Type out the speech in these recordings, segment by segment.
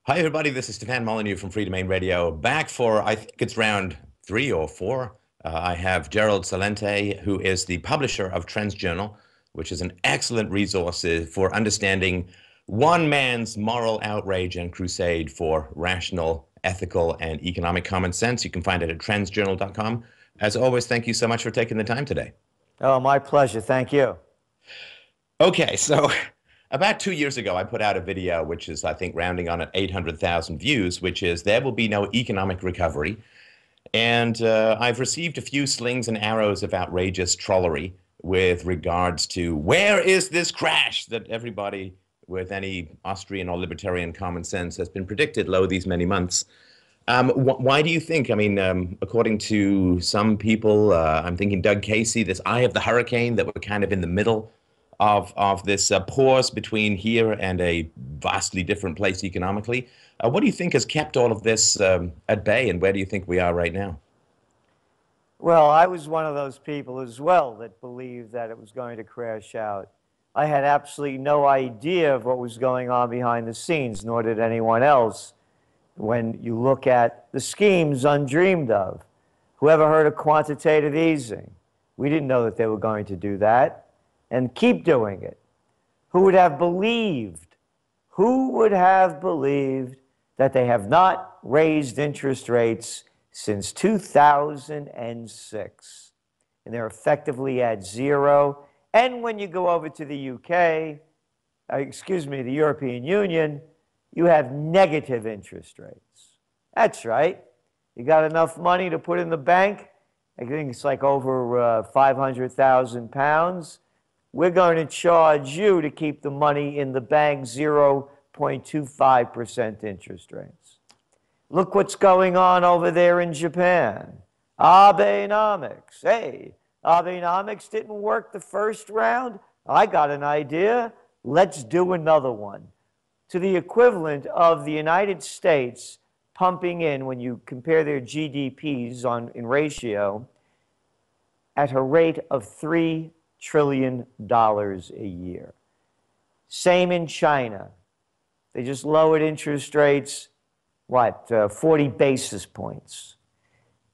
Hi, everybody. This is Stefan Molyneux from Free Domain Radio. Back for, I think it's round 3 or 4. I have Gerald Celente, who is the publisher of Trends Journal, which is an excellent resource for understanding one man's moral outrage and crusade for rational, ethical, and economic common sense. You can find it at trendsjournal.com. As always, thank you so much for taking the time today. Oh, my pleasure. Thank you. Okay, so about 2 years ago, I put out a video, which is, I think, rounding on at 800,000 views, which is there will be no economic recovery. And I've received a few slings and arrows of outrageous trollery with regards to where is this crash that everybody with any Austrian or libertarian common sense has been predicted low these many months. Why do you think? I mean, according to some people, I'm thinking Doug Casey, this eye of the hurricane, that we're kind of in the middle of this pause between here and a vastly different place economically. What do you think has kept all of this at bay, and where do you think we are right now? Well, I was one of those people as well that believed that it was going to crash out. I had absolutely no idea of what was going on behind the scenes, nor did anyone else. When you look at the schemes undreamed of, whoever heard of quantitative easing? We didn't know that they were going to do that and keep doing it. Who would have believed? Who would have believed that they have not raised interest rates since 2006? And they're effectively at zero. And when you go over to the UK, the European Union, you have negative interest rates. That's right. You got enough money to put in the bank. I think it's like over 500,000 pounds. We're going to charge you to keep the money in the bank 0.25% interest rates. Look what's going on over there in Japan. Abenomics. Hey, Abenomics didn't work the first round. I got an idea. Let's do another one. To the equivalent of the United States pumping in, when you compare their GDPs in ratio, at a rate of $3 trillion a year. Same in China. They just lowered interest rates, 40 basis points.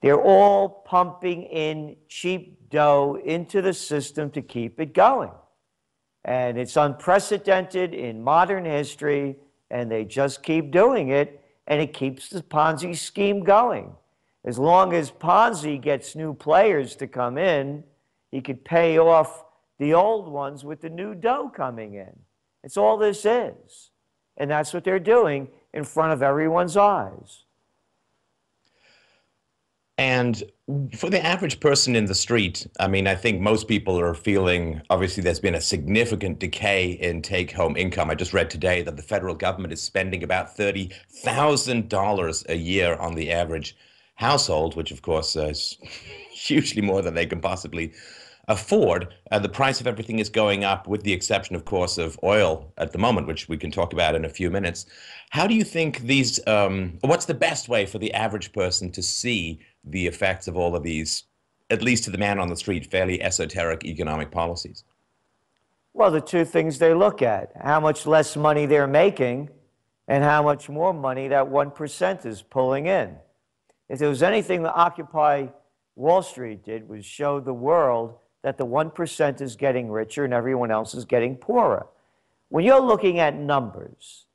They're all pumping in cheap dough into the system to keep it going. And it's unprecedented in modern history, and they just keep doing it, and it keeps the Ponzi scheme going. As long as Ponzi gets new players to come in, he could pay off the old ones with the new dough coming in. It's all this is. And that's what they're doing in front of everyone's eyes. And for the average person in the street, I mean, I think most people are feeling, obviously, there's been a significant decay in take-home income. I just read today that the federal government is spending about $30,000 a year on the average household, which, of course, is hugely more than they can possibly afford. The price of everything is going up, with the exception, of course, of oil at the moment, which we can talk about in a few minutes. How do you think what's the best way for the average person to see the effects of all of these, at least to the man on the street, fairly esoteric economic policies? Well, the two things they look at: how much less money they're making and how much more money that 1% is pulling in. If there was anything that Occupy Wall Street did, was show the world that the 1% is getting richer and everyone else is getting poorer. When you're looking at numbers,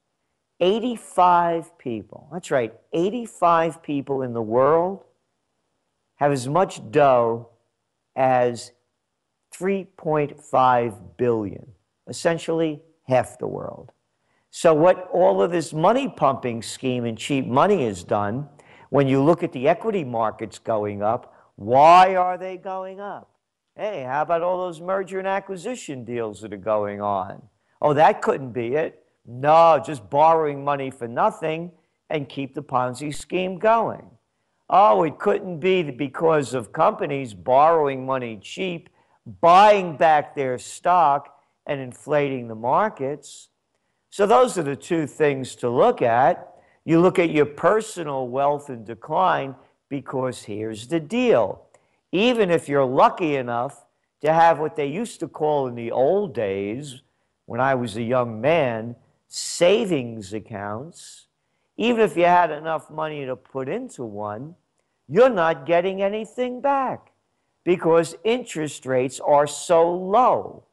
85 people, that's right, 85 people in the world have as much dough as 3.5 billion, essentially half the world. So what all of this money pumping scheme and cheap money has done, when you look at the equity markets going up, why are they going up? Hey, how about all those merger and acquisition deals that are going on? Oh, that couldn't be it. No, just borrowing money for nothing and keep the Ponzi scheme going. Oh, it couldn't be because of companies borrowing money cheap, buying back their stock and inflating the markets. So those are the two things to look at. You look at your personal wealth in decline, because here's the deal. Even if you're lucky enough to have what they used to call in the old days, when I was a young man, savings accounts, Even if you had enough money to put into one, you're not getting anything back because interest rates are so low.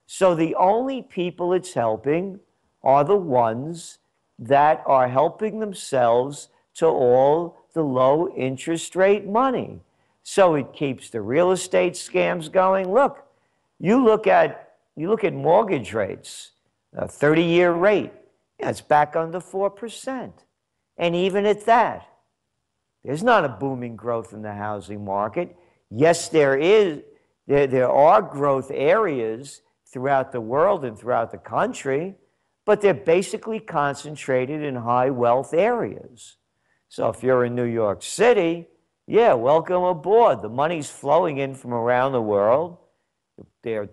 So the only people it's helping are the ones that are helping themselves to all the low interest rate money. So it keeps the real estate scams going. Look, you look at mortgage rates, a 30-year rate, it's back under 4%. And even at that, there's not a booming growth in the housing market. Yes, there are growth areas throughout the world and throughout the country, but they're basically concentrated in high wealth areas. So if you're in New York City, yeah, welcome aboard. The money's flowing in from around the world. They're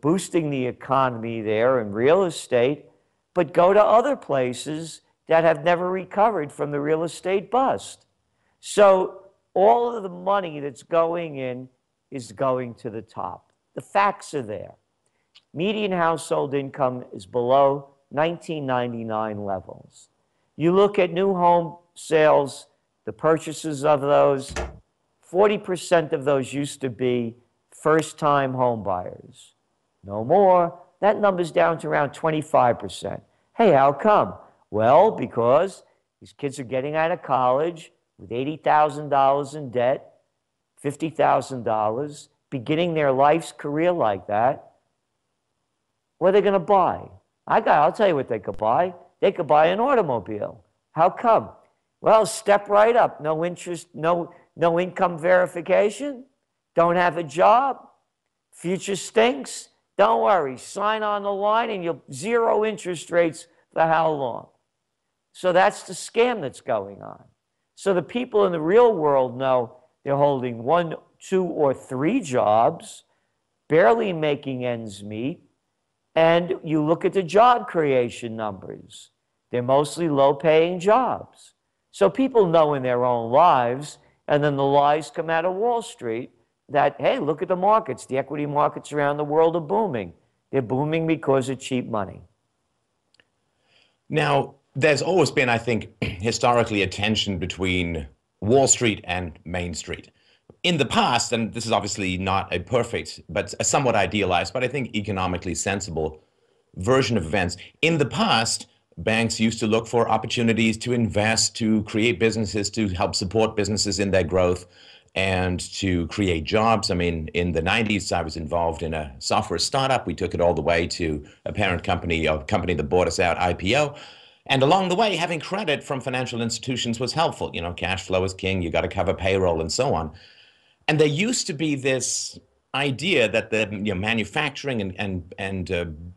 boosting the economy there in real estate, but go to other places that have never recovered from the real estate bust. So all of the money that's going in is going to the top. The facts are there. Median household income is below 1999 levels. You look at new home sales, the purchases of those, 40% of those used to be first-time home buyers. No more. That number's down to around 25%. Hey, how come? Well, because these kids are getting out of college with $80,000 in debt, $50,000, beginning their life's career like that. What are they going to buy? I'll tell you what they could buy. They could buy an automobile. How come? Well, step right up. No interest, no income verification. Don't have a job. Future stinks. Don't worry. Sign on the line and you'll zero interest rates for how long? So that's the scam that's going on. So the people in the real world know they're holding 1, 2, or 3 jobs, barely making ends meet. And you look at the job creation numbers. They're mostly low-paying jobs. So people know in their own lives, and then the lies come out of Wall Street that, hey, look at the markets. The equity markets around the world are booming. They're booming because of cheap money. Now, there's always been, I think, historically a tension between Wall Street and Main Street. In the past, and this is obviously not a perfect, but a somewhat idealized, but I think economically sensible version of events. In the past, banks used to look for opportunities to invest, to create businesses, to help support businesses in their growth, and to create jobs. I mean, in the 90s, I was involved in a software startup. We took it all the way to a parent company, a company that bought us out, IPO. And along the way, having credit from financial institutions was helpful. You know, cash flow is king. You got to cover payroll and so on. And there used to be this idea that the manufacturing and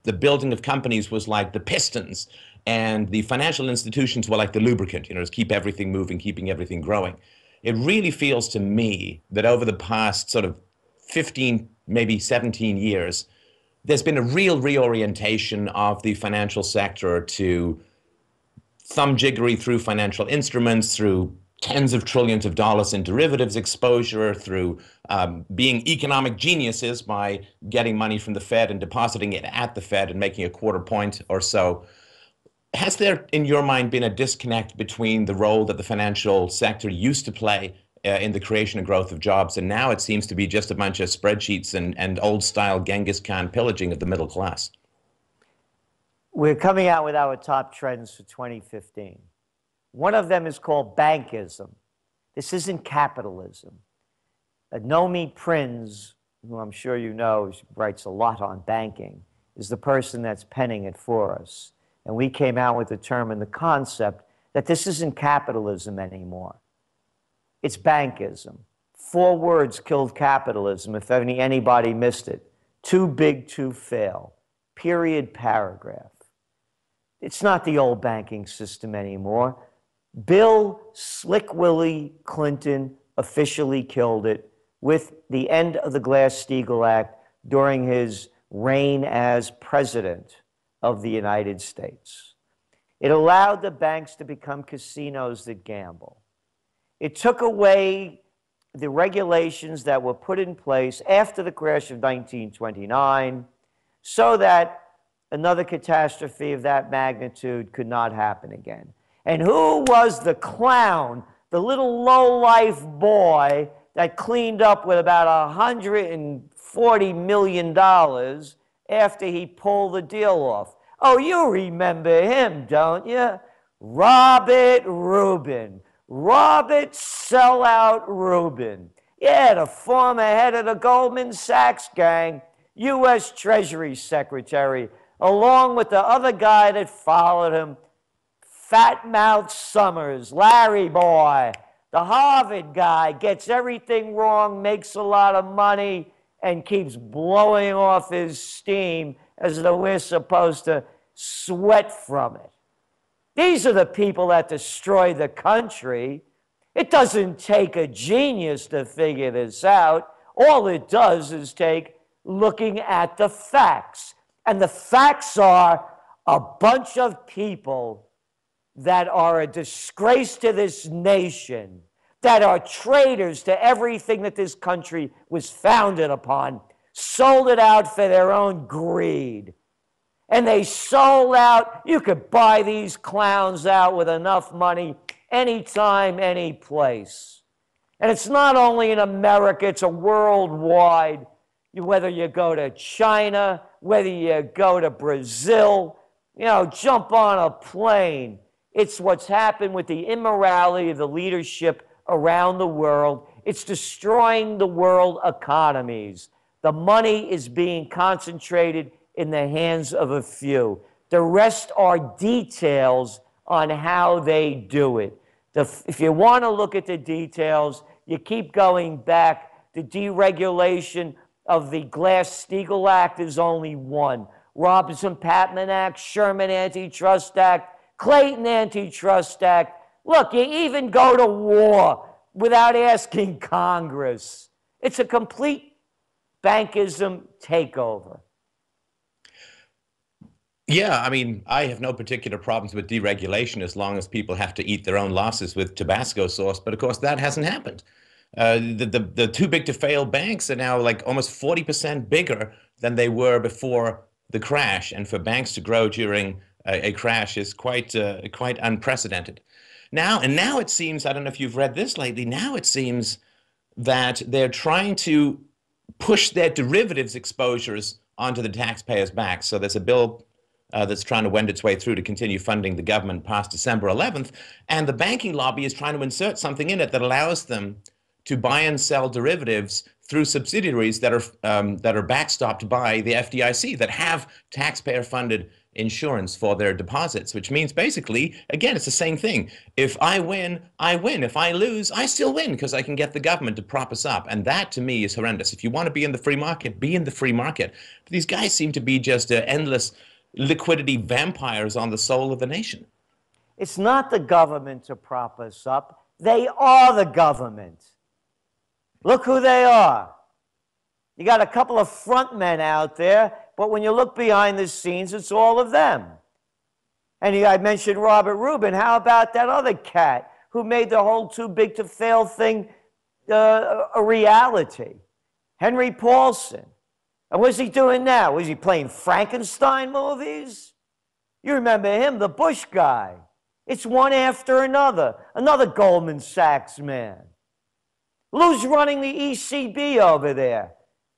the building of companies was like the pistons, and the financial institutions were like the lubricant, to keep everything moving, keeping everything growing. It really feels to me that over the past sort of 15, maybe 17 years, there's been a real reorientation of the financial sector to thumbjiggery through financial instruments, through tens of trillions of dollars in derivatives exposure, through being economic geniuses by getting money from the Fed and depositing it at the Fed and making a quarter point or so. Has there, in your mind, been a disconnect between the role that the financial sector used to play in the creation and growth of jobs, and now it seems to be just a bunch of spreadsheets and old-style Genghis Khan pillaging of the middle class? We're coming out with our top trends for 2015. One of them is called bankism. This isn't capitalism. Nomi Prinz, who I'm sure you know, writes a lot on banking, is the person that's penning it for us. And we came out with the term and the concept that this isn't capitalism anymore. It's bankism. 4 words killed capitalism, if anybody missed it. Too big to fail. Period, paragraph. It's not the old banking system anymore. Bill Slick Willie Clinton officially killed it with the end of the Glass-Steagall Act during his reign as president of the United States. It allowed the banks to become casinos that gamble. It took away the regulations that were put in place after the crash of 1929 so that another catastrophe of that magnitude could not happen again. And who was the clown, the little low-life boy that cleaned up with about $140 million after he pulled the deal off? Oh, you remember him, don't you? Robert Rubin. Robert Sellout Rubin. Yeah, the former head of the Goldman Sachs gang, U.S. Treasury Secretary, along with the other guy that followed him, Fat-Mouth Summers, Larry Boy. The Harvard guy gets everything wrong, makes a lot of money, and keeps blowing off his steam as though we're supposed to sweat from it. These are the people that destroy the country. It doesn't take a genius to figure this out. All it does is take looking at the facts. And the facts are a bunch of people that are a disgrace to this nation, that are traitors to everything that this country was founded upon, sold it out for their own greed. And they sold out. You could buy these clowns out with enough money anytime, any place. And it's not only in America, it's a worldwide. Whether you go to China, whether you go to Brazil, jump on a plane. It's what's happened with the immorality of the leadership around the world. It's destroying the world economies. The money is being concentrated in the hands of a few. The rest are details on how they do it. If you want to look at the details, you keep going back. The deregulation of the Glass-Steagall Act is only one. Robinson-Patman Act, Sherman Antitrust Act, Clayton Antitrust Act. Look, you even go to war without asking Congress. It's a complete bankism takeover. Yeah, I mean, I have no particular problems with deregulation as long as people have to eat their own losses with Tabasco sauce. But of course, that hasn't happened. The too big to fail banks are now like almost 40% bigger than they were before the crash. And for banks to grow during a crash is quite unprecedented. Now it seems, I don't know if you've read this lately, now it seems that they're trying to push their derivatives exposures onto the taxpayers' backs. So there's a bill that's trying to wend its way through to continue funding the government past December 11th. And the banking lobby is trying to insert something in it that allows them to buy and sell derivatives through subsidiaries that are backstopped by the FDIC, that have taxpayer-funded insurance for their deposits, which means basically, again, it's the same thing. If I win, I win. If I lose, I still win because I can get the government to prop us up. And that, to me, is horrendous. If you want to be in the free market, be in the free market. But these guys seem to be just endless liquidity vampires on the soul of the nation. It's not the government to prop us up. They are the government. Look who they are. You got a couple of front men out there, but when you look behind the scenes, it's all of them. And I mentioned Robert Rubin. How about that other cat who made the whole too big to fail thing a reality? Henry Paulson. And what's he doing now? Was he playing Frankenstein movies? You remember him, the Bush guy. It's one after another Goldman Sachs man. Who's running the ECB over there?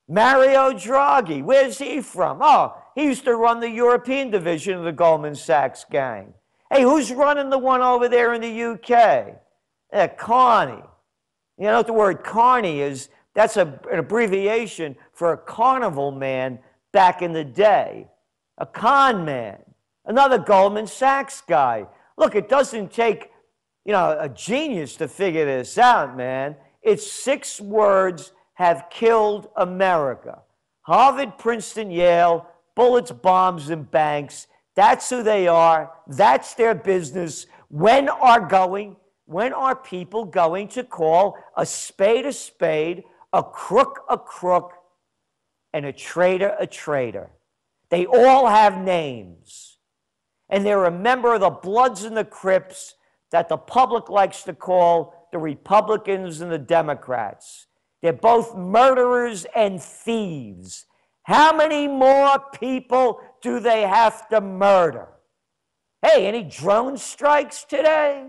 Mario Draghi. Where's he from? Oh, he used to run the European division of the Goldman Sachs gang. Hey, who's running the one over there in the UK? Carney. You know what the word carny is? That's an abbreviation for a carnival man back in the day. A con man. Another Goldman Sachs guy. Look, it doesn't take, a genius to figure this out, man. It's 6 words have killed America. Harvard, Princeton, Yale, bullets, bombs, and banks. That's who they are. That's their business. When are people going to call a spade, a crook, and a traitor? They all have names. And they're a member of the Bloods and the Crips that the public likes to call the Republicans and the Democrats. They're both murderers and thieves. How many more people do they have to murder? Hey, any drone strikes today?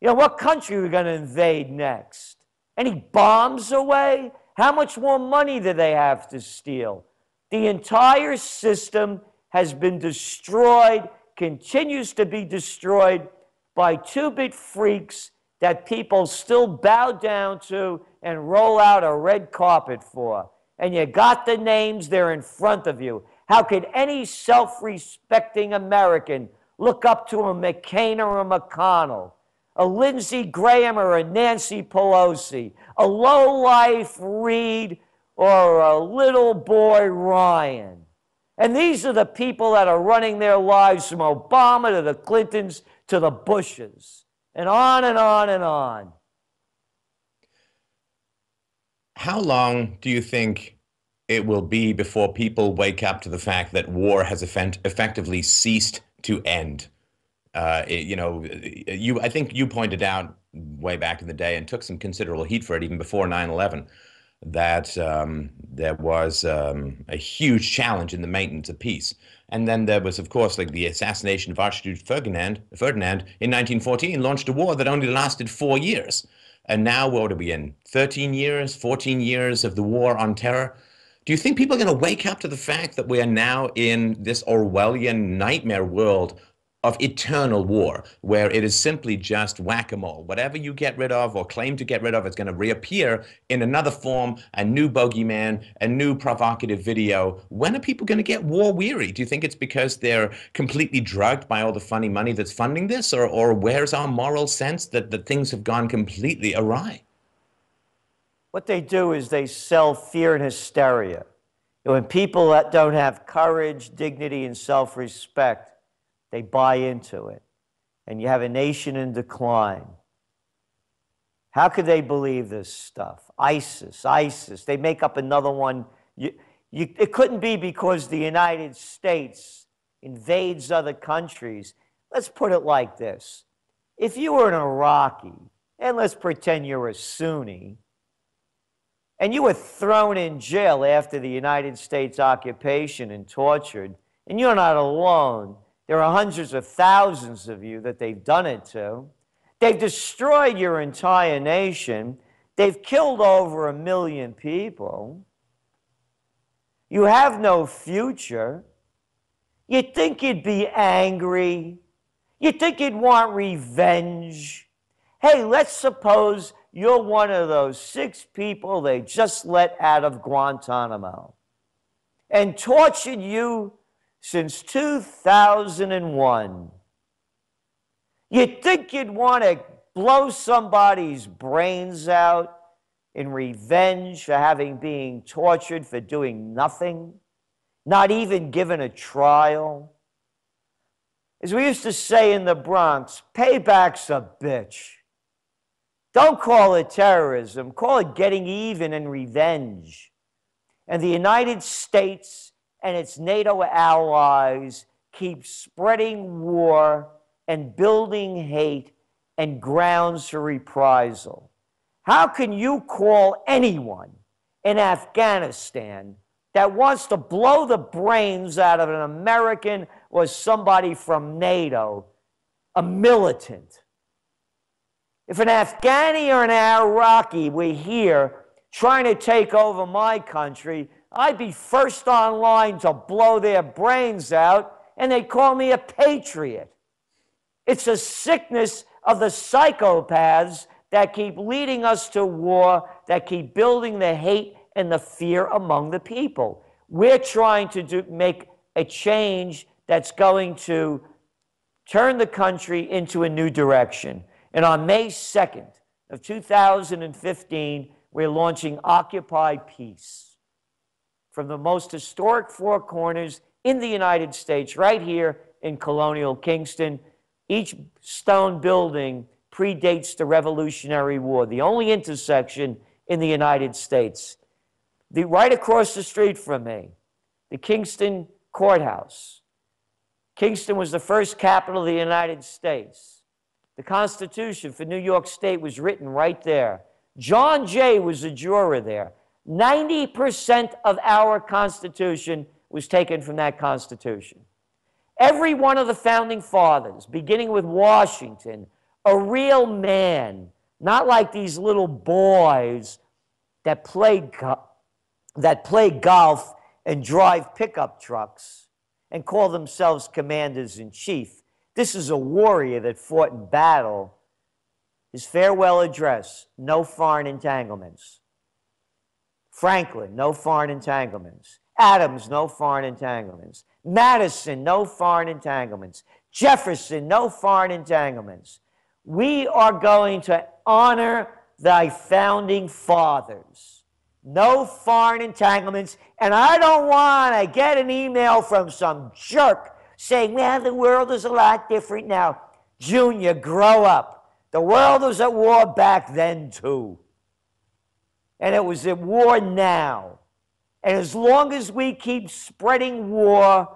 You know, what country are we going to invade next? Any bombs away? How much more money do they have to steal? The entire system has been destroyed, continues to be destroyed by two-bit freaks that people still bow down to and roll out a red carpet for. And you got the names there in front of you. How could any self-respecting American look up to a McCain or a McConnell, a Lindsey Graham or a Nancy Pelosi, a lowlife Reid or a little boy Ryan? And these are the people that are running their lives from Obama to the Clintons to the Bushes, and on and on and on. How long do you think it will be before people wake up to the fact that war has effectively ceased to end? I think you pointed out way back in the day and took some considerable heat for it even before 9/11, that there was a huge challenge in the maintenance of peace. And then there was, of course, like the assassination of Archduke Ferdinand in 1914 launched a war that only lasted 4 years. And now what are we in? 13 years, 14 years of the war on terror? Do you think people are going to wake up to the fact that we are now in this Orwellian nightmare world of eternal war, where it is simply just whack-a-mole? Whatever you get rid of or claim to get rid of, it's going to reappear in another form, a new bogeyman, a new provocative video. When are people going to get war weary? Do you think it's because they're completely drugged by all the funny money that's funding this? Or where's our moral sense that things have gone completely awry? What they do is they sell fear and hysteria. When people that don't have courage, dignity, and self-respect, they buy into it. And you have a nation in decline. How could they believe this stuff? ISIS. They make up another one. It couldn't be because the United States invades other countries. Let's put it like this. If you were an Iraqi, and let's pretend you're a Sunni, and you were thrown in jail after the United States occupation and tortured, and you're not alone. There are hundreds of thousands of you that they've done it to. They've destroyed your entire nation. They've killed over 1 million people. You have no future. You'd think you'd be angry. You'd think you'd want revenge. Hey, let's suppose you're one of those 6 people they just let out of Guantanamo and tortured you since 2001. You'd think you'd want to blow somebody's brains out in revenge for having been tortured for doing nothing, not even given a trial. As we used to say in the Bronx, payback's a bitch. Don't call it terrorism, call it getting even and revenge. And the United States and its NATO allies keep spreading war and building hate and grounds for reprisal. How can you call anyone in Afghanistan that wants to blow the brains out of an American or somebody from NATO a militant? If an Afghani or an Iraqi were here trying to take over my country, I'd be first on line to blow their brains out, and they'd call me a patriot. It's a sickness of the psychopaths that keep leading us to war, that keep building the hate and the fear among the people. We're trying to make a change that's going to turn the country into a new direction. And on May 2nd of 2015, we're launching Occupy Peace. From the most historic 4 corners in the United States, right here in colonial Kingston. Each stone building predates the Revolutionary War, the only intersection in the United States. Right across the street from me, the Kingston Courthouse. Kingston was the first capital of the United States. The Constitution for New York State was written right there. John Jay was a juror there. 90% of our Constitution was taken from that Constitution. Every one of the founding fathers, beginning with Washington, a real man, not like these little boys that play golf and drive pickup trucks and call themselves commanders-in-chief. This is a warrior that fought in battle. His farewell address, no foreign entanglements. Franklin, no foreign entanglements. Adams, no foreign entanglements. Madison, no foreign entanglements. Jefferson, no foreign entanglements. We are going to honor thy founding fathers. No foreign entanglements. And I don't want to get an email from some jerk saying, well, the world is a lot different now. Junior, grow up. The world was at war back then, too. And it was at war now. And as long as we keep spreading war,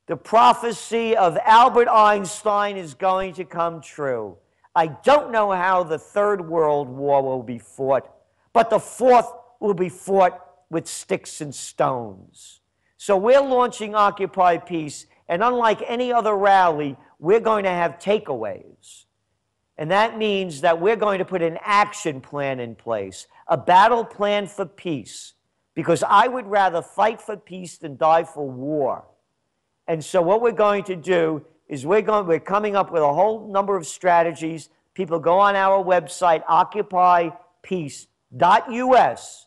the prophecy of Albert Einstein is going to come true. I don't know how the Third World War will be fought, but the fourth will be fought with sticks and stones. So we're launching Occupy Peace, and unlike any other rally, we're going to have takeaways. And that means that we're going to put an action plan in place, a battle plan for peace, because I would rather fight for peace than die for war. And so what we're going to do is we're coming up with a whole number of strategies. People go on our website, occupypeace.us,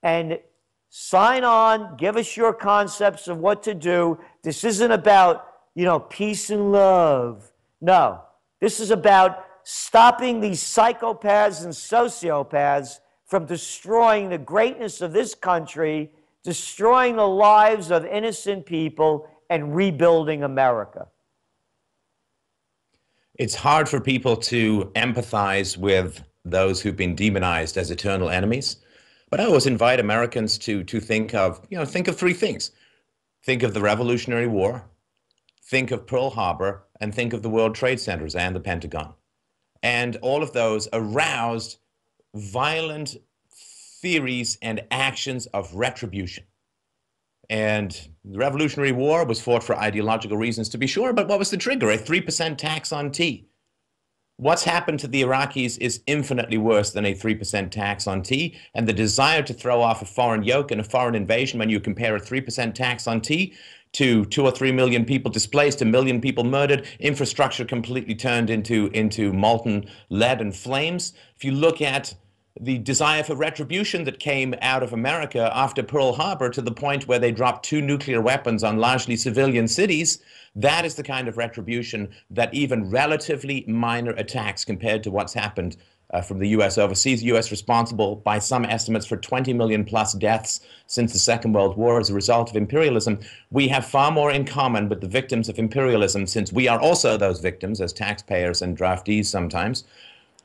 and sign on, give us your concepts of what to do. This isn't about, peace and love. No, this is about stopping these psychopaths and sociopaths from destroying the greatness of this country, destroying the lives of innocent people, and rebuilding America. It's hard for people to empathize with those who've been demonized as eternal enemies. But I always invite Americans to think of three things. Think of the Revolutionary War, think of Pearl Harbor, and think of the World Trade Centers and the Pentagon. And all of those aroused violent theories and actions of retribution. And the Revolutionary War was fought for ideological reasons, to be sure, but what was the trigger? A 3% tax on tea. What's happened to the Iraqis is infinitely worse than a 3% tax on tea, and the desire to throw off a foreign yoke and a foreign invasion when you compare a 3% tax on tea to 2 or 3 million people displaced, 1 million people murdered, infrastructure completely turned into molten lead and flames. If you look at the desire for retribution that came out of America after Pearl Harbor to the point where they dropped 2 nuclear weapons on largely civilian cities, that is the kind of retribution that even relatively minor attacks compared to what's happened from the U.S. overseas, the U.S. responsible by some estimates for 20 million plus deaths since the Second World War as a result of imperialism. We have far more in common with the victims of imperialism, since we are also those victims as taxpayers and draftees sometimes.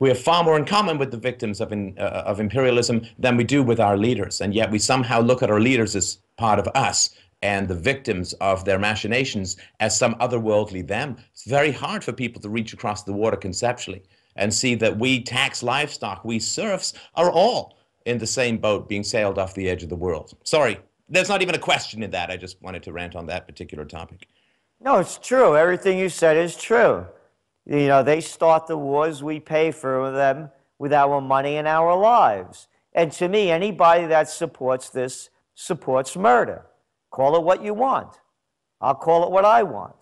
We have far more in common with the victims of imperialism than we do with our leaders, and yet we somehow look at our leaders as part of us and the victims of their machinations as some otherworldly them. It's very hard for people to reach across the water conceptually and see that we tax livestock, we serfs, are all in the same boat being sailed off the edge of the world. Sorry, there's not even a question in that. I just wanted to rant on that particular topic. No, it's true. Everything you said is true. They start the wars, we pay for them with our money and our lives. And to me, anybody that supports this supports murder. Call it what you want. I'll call it what I want.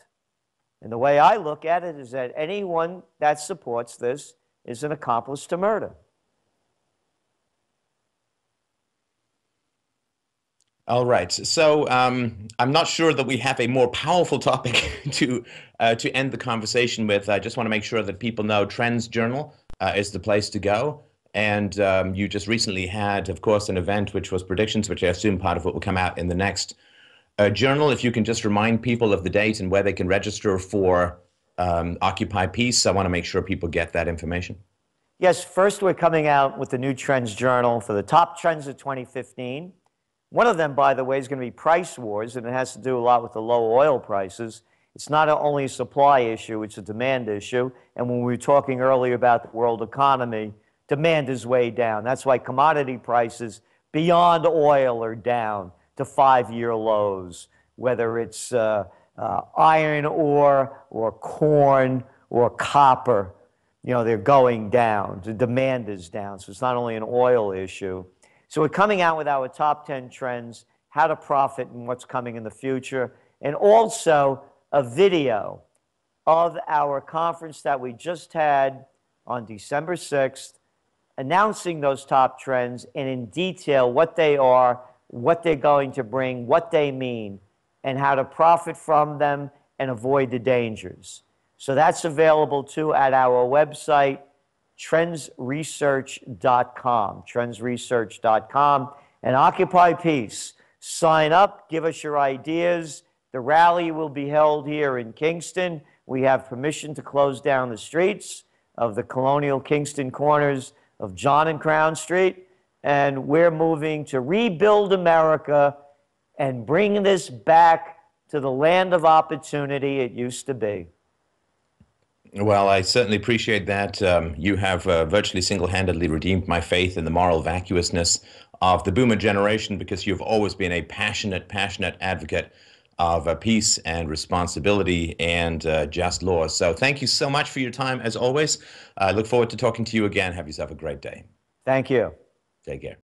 And the way I look at it is that anyone that supports this is an accomplice to murder. All right. So I'm not sure that we have a more powerful topic to end the conversation with. I just want to make sure that people know Trends Journal is the place to go. And you just recently had, of course, an event which was predictions, which I assume part of what will come out in the next journal. If you can just remind people of the date and where they can register for Occupy Peace, I want to make sure people get that information. Yes, first we're coming out with the new Trends Journal for the top trends of 2015. One of them, by the way, is going to be price wars, and it has to do a lot with the low oil prices. It's not only a supply issue, it's a demand issue. And when we were talking earlier about the world economy, demand is way down. That's why commodity prices beyond oil are down to 5-year lows, whether it's iron ore or corn or copper, they're going down. The demand is down. So it's not only an oil issue. So we're coming out with our top 10 trends, how to profit and what's coming in the future, and also a video of our conference that we just had on December 6th, announcing those top trends and in detail what they are, what they're going to bring, what they mean, and how to profit from them and avoid the dangers. So that's available too at our website, trendsresearch.com, trendsresearch.com, and Occupy Peace. Sign up, give us your ideas. The rally will be held here in Kingston. We have permission to close down the streets of the colonial Kingston corners of John and Crown Street, and we're moving to rebuild America and bring this back to the land of opportunity it used to be. Well, I certainly appreciate that. You have virtually single-handedly redeemed my faith in the moral vacuousness of the boomer generation, because you've always been a passionate advocate of peace and responsibility and just laws. So thank you so much for your time, as always. I look forward to talking to you again. Have yourself a great day. Thank you. Take care.